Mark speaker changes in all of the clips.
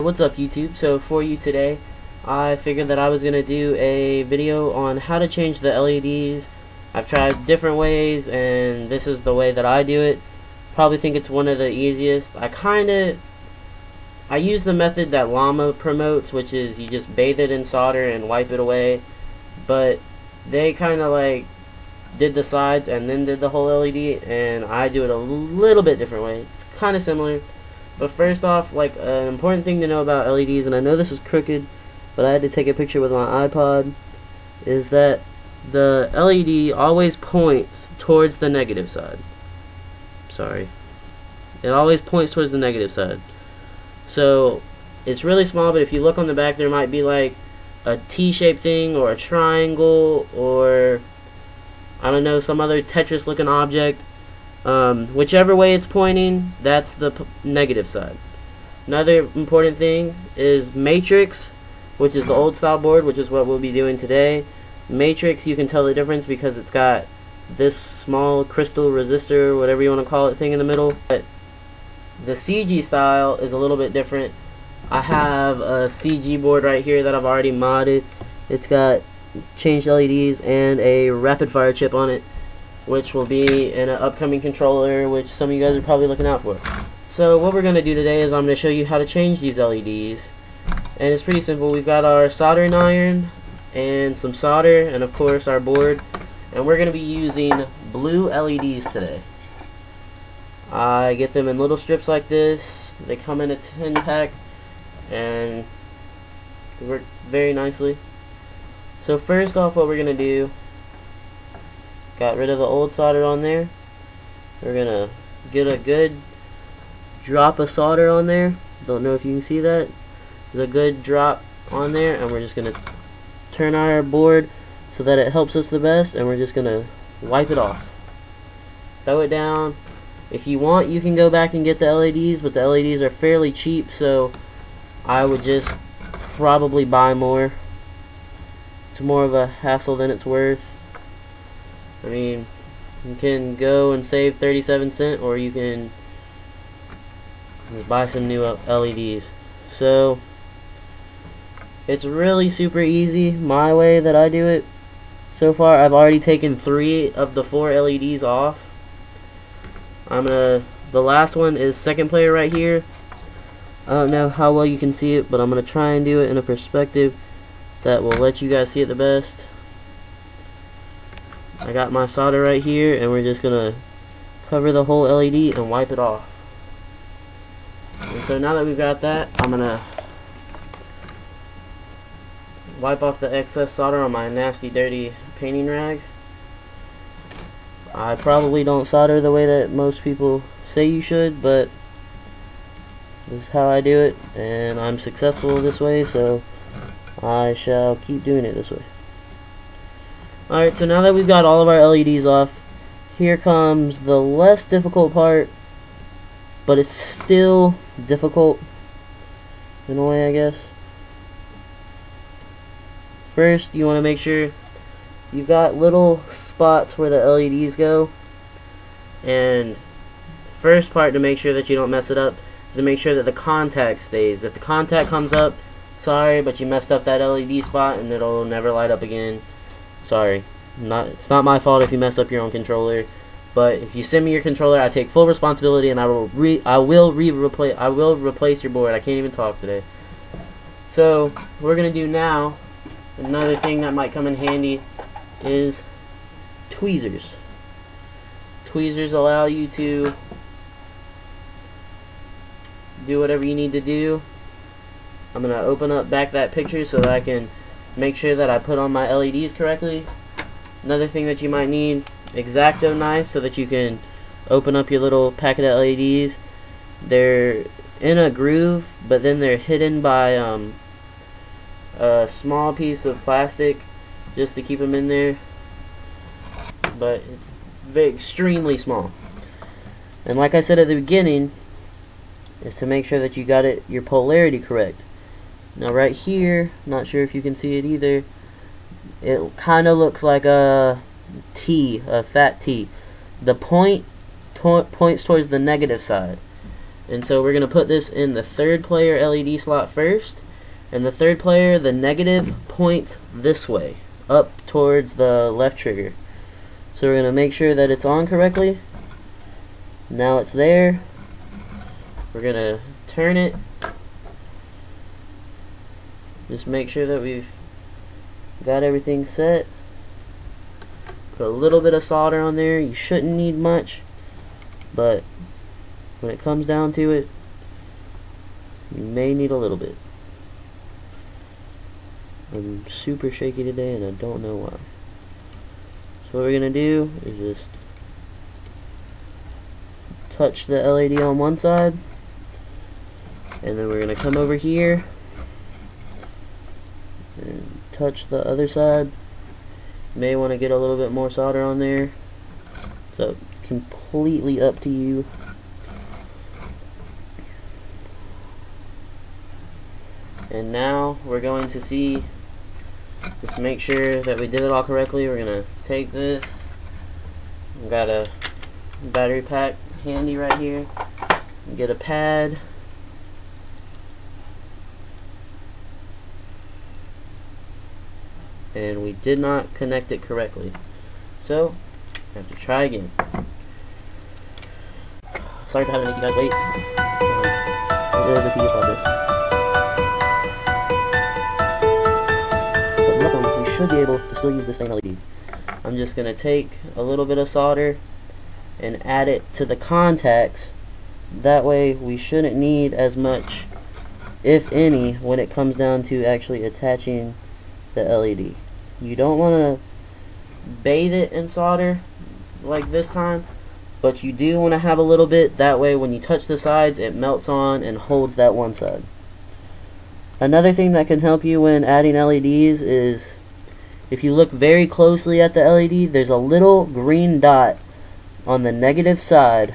Speaker 1: What's up YouTube? So for you today, I figured that I was going to do a video on how to change the LEDs. I've tried different ways and this is the way that I do it. Probably think it's one of the easiest. I use the method that Llama promotes, which is you just bathe it in solder and wipe it away. But they kind of like did the sides and then did the whole LED, and I do it a little bit different way. It's kind of similar. But first off, like, an important thing to know about LEDs, and I know this is crooked, but I had to take a picture with my iPod, is that the LED always points towards the negative side. Sorry. It always points towards the negative side. So, it's really small, but if you look on the back, there might be like a T-shaped thing, or a triangle, or I don't know, some other Tetris looking object. Whichever way it's pointing, that's the negative side. Another important thing is matrix, which is the old style board, which is what we'll be doing today. Matrix, you can tell the difference because it's got this small crystal resistor, whatever you want to call it, thing in the middle. But the CG style is a little bit different. I have a CG board right here that I've already modded. It's got changed LEDs and a rapid fire chip on it, which will be in an upcoming controller, which some of you guys are probably looking out for. So what we're going to do today is I'm going to show you how to change these LEDs. And it's pretty simple. We've got our soldering iron and some solder and of course our board. And we're going to be using blue LEDs today. I get them in little strips like this. They come in a 10 pack and they work very nicely. So first off, what we're going to do, got rid of the old solder on there. We're gonna get a good drop of solder on there. Don't know if you can see that. There's a good drop on there, and we're just gonna turn our board so that it helps us the best, and we're just gonna wipe it off. Throw it down. If you want, you can go back and get the LEDs, but the LEDs are fairly cheap, so I would just probably buy more. It's more of a hassle than it's worth. I mean, you can go and save 37 cents, or you can just buy some new LEDs. So, it's really super easy, my way that I do it. So far, I've already taken 3 of the 4 LEDs off. The last one is second player right here. I don't know how well you can see it, but I'm going to try and do it in a perspective that will let you guys see it the best. I got my solder right here, and we're just gonna cover the whole LED and wipe it off. And so now that we've got that, I'm gonna wipe off the excess solder on my nasty dirty painting rag. I probably don't solder the way that most people say you should, but this is how I do it, and I'm successful this way, so I shall keep doing it this way. Alright, so now that we've got all of our LEDs off, here comes the less difficult part, but it's still difficult in a way, I guess. First, you want to make sure you've got little spots where the LEDs go, and first part to make sure that you don't mess it up is to make sure that the contact stays. If the contact comes up, sorry, but you messed up that LED spot and it'll never light up again. Sorry, it's not my fault if you mess up your own controller, but if you send me your controller, I take full responsibility, and I will replace your board. I can't even talk today. So what we're gonna do now, another thing that might come in handy is tweezers. Tweezers allow you to do whatever you need to do. I'm gonna open up back that picture so that I can make sure that I put on my LEDs correctly. Another thing that you might need, X-Acto knife, so that you can open up your little packet of LEDs. They're in a groove, but then they're hidden by a small piece of plastic just to keep them in there. But it's extremely small. And like I said at the beginning, is to make sure that you got your polarity correct. Now right here, not sure if you can see it either, it kind of looks like a T, a fat T. The point points towards the negative side. And so we're going to put this in the third player LED slot first. And the third player, the negative points this way, up towards the left trigger. So we're going to make sure that it's on correctly. Now it's there. We're going to turn it. Just make sure that we've got everything set. Put a little bit of solder on there. You shouldn't need much, but when it comes down to it, you may need a little bit. I'm super shaky today and I don't know why. So what we're going to do is just touch the LED on one side, and then we're going to come over here and touch the other side. You may want to get a little bit more solder on there. So completely up to you. And now we're going to see, just make sure that we did it all correctly. We're going to take this. I've got a battery pack handy right here. Get a pad. And we did not connect it correctly. So, I have to try again. Sorry for having to make you guys wait. It is a tedious process. But luckily, we should be able to still use the same LED. I'm just going to take a little bit of solder and add it to the contacts. That way, we shouldn't need as much, if any, when it comes down to actually attaching the LED. You don't want to bathe it in solder like this time, but you do want to have a little bit. That way when you touch the sides, it melts on and holds that one side. Another thing that can help you when adding LEDs is, if you look very closely at the LED, there's a little green dot on the negative side,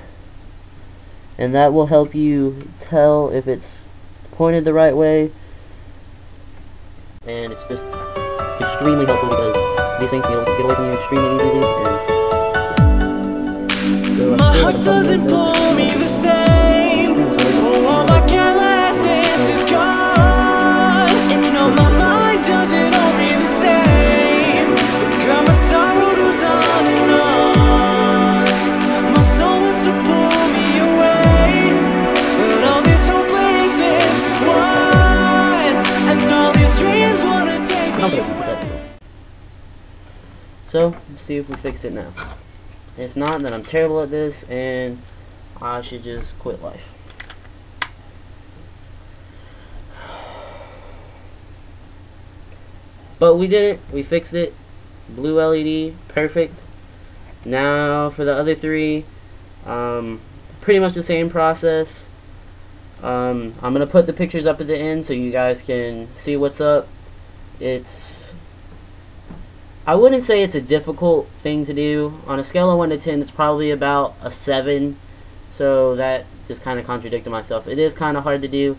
Speaker 1: and that will help you tell if it's pointed the right way. And it's just extremely helpful because these things can get away from you extremely easily. And so my heart doesn't pull me the same. Oh, all my carelessness is gone, and you know my mind doesn't hold me the same. But girl, my sorrow goes on and on. My soul wants to pull me away, but all this hopelessness is one, and all these dreams wanna take me away. So, let's see if we fix it now. If not, then I'm terrible at this and I should just quit life. But we did it. We fixed it. Blue LED, perfect. Now for the other three, pretty much the same process. I'm going to put the pictures up at the end so you guys can see what's up. I wouldn't say it's a difficult thing to do. On a scale of 1 to 10, it's probably about a 7. So that just kind of contradicted myself. It is kind of hard to do,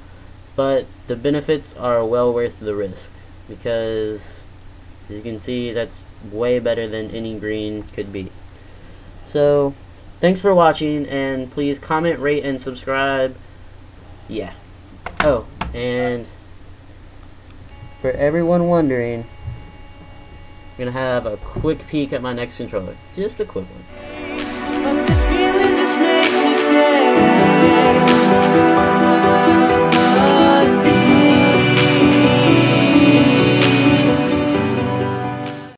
Speaker 1: but the benefits are well worth the risk. Because, as you can see, that's way better than any green could be. So, thanks for watching, and please comment, rate, and subscribe. Yeah. Oh, and for everyone wondering, I'm going to have a quick peek at my next controller. Just a quick one. But this feeling just makes me stay.